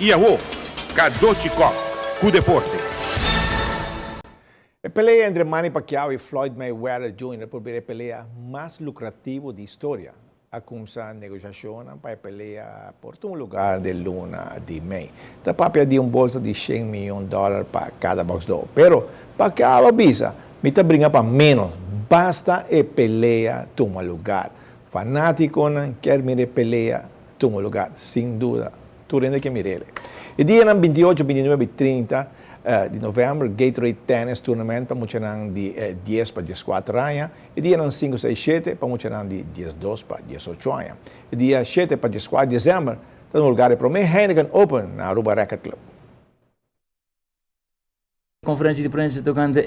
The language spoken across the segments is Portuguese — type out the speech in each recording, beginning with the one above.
Iaô, Kadochikok, com deporte. A pelea entre Manny Pacquiao e Floyd Mayweather Jr. por ser a pelea mais lucrativa da história. A começar a negociação para a pelea por um lugar de luna de May. Da papia de bolso de $100 milhões para cada boxeador. Pero Pacquiao avisa, me está brinca para menos. Basta a pelea toma lugar. Fanático não quer mirar pelea toma lugar, sem dúvida. Tu rende que mire. E dia 28, 29 e 30 de novembro, Gatorade Tennis Tournament para muitos de 10 para 14 anos. E dia 5, 6, 7 para muitos de 12 para 18 anos. E dia 7 para 14 de dezembro, está no lugar para mim Heineken Open na Aruba Racket Club. Conferência de imprensa tocante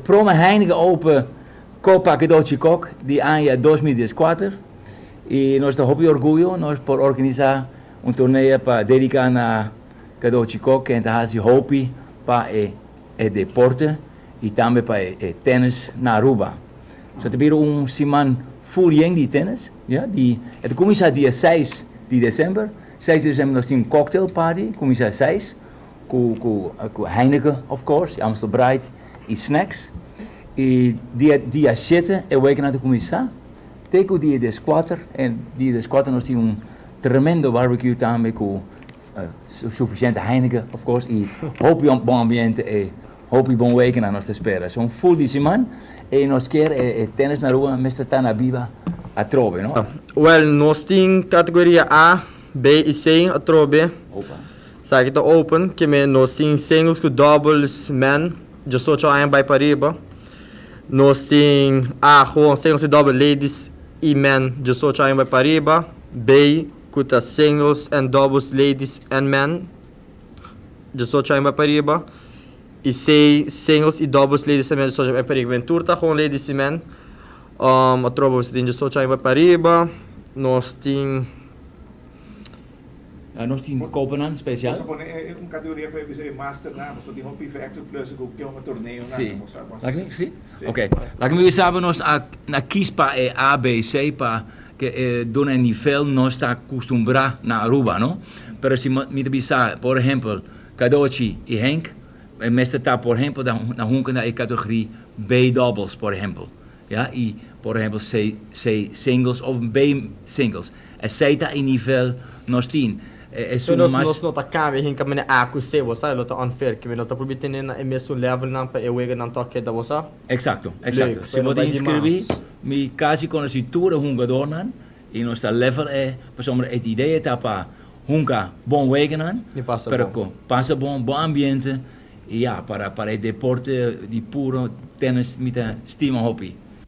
Promo Heineken Open Copa Kadochikok de ano 2014. E nós estamos muito orgulhosos nós por organizar torneio para dedicar a Kadochikok que a gente hopi para o deporte e também para o tênis na Aruba. So tem semana full de tênis, ja, começa dia 6 de dezembro. 6 de dezembro nós temos cocktail party, começa 6 com Heineken, of course, Amstel Bright e snacks. E dia 7 é o week na começar. Teco dia 14 e dia 14 nós temos tremendo barbecue também com suficiente Heineken, of course, e hope bom ambiente e hope bom week na nossa espera. São full de semana e nós queremos tênis na rua, mas está na viva a trove, não? Well, nós temos categoria A, B e C a trove. Opa. Sabe que está open, que nós temos singles com doubles men, já só já vai para riba. Nós temos A com singles e double ladies e men, já só já vai para riba. B com singles and doubles ladies and men, já só já vai para riba. E C singles e doubles ladies and men, já só já vai para riba. Ventura com ladies e men, a trova você tem já só já vai para riba. Nós temos nós temos Copenhagen special. Você põe categoria para você master na, você tem Hopi Factor plus que torneio na. Sim. Sim. Ok. Lá que me sabe nós na quispa é A, B, C para que do nível nós está acostumbrado na Aruba, não? Pero se me bisa, por exemplo, Kadochi e Henk, mestre está por exemplo na hunka na categoria B doubles, por exemplo. Ja, e por exemplo C singles ou B singles. Aceita em nível nós temos nós não atacamos e que a acusei você, ela está unfair, que nós está prometendo na mesmo level não para eu não toque da você. Exato. Se você inscrever, me quase conheci toda jogador nan e nós está level para somos a ideia tá para jungar bom week nan, para passa bom ambiente e para o deporte de puro tênis mit estima hobby.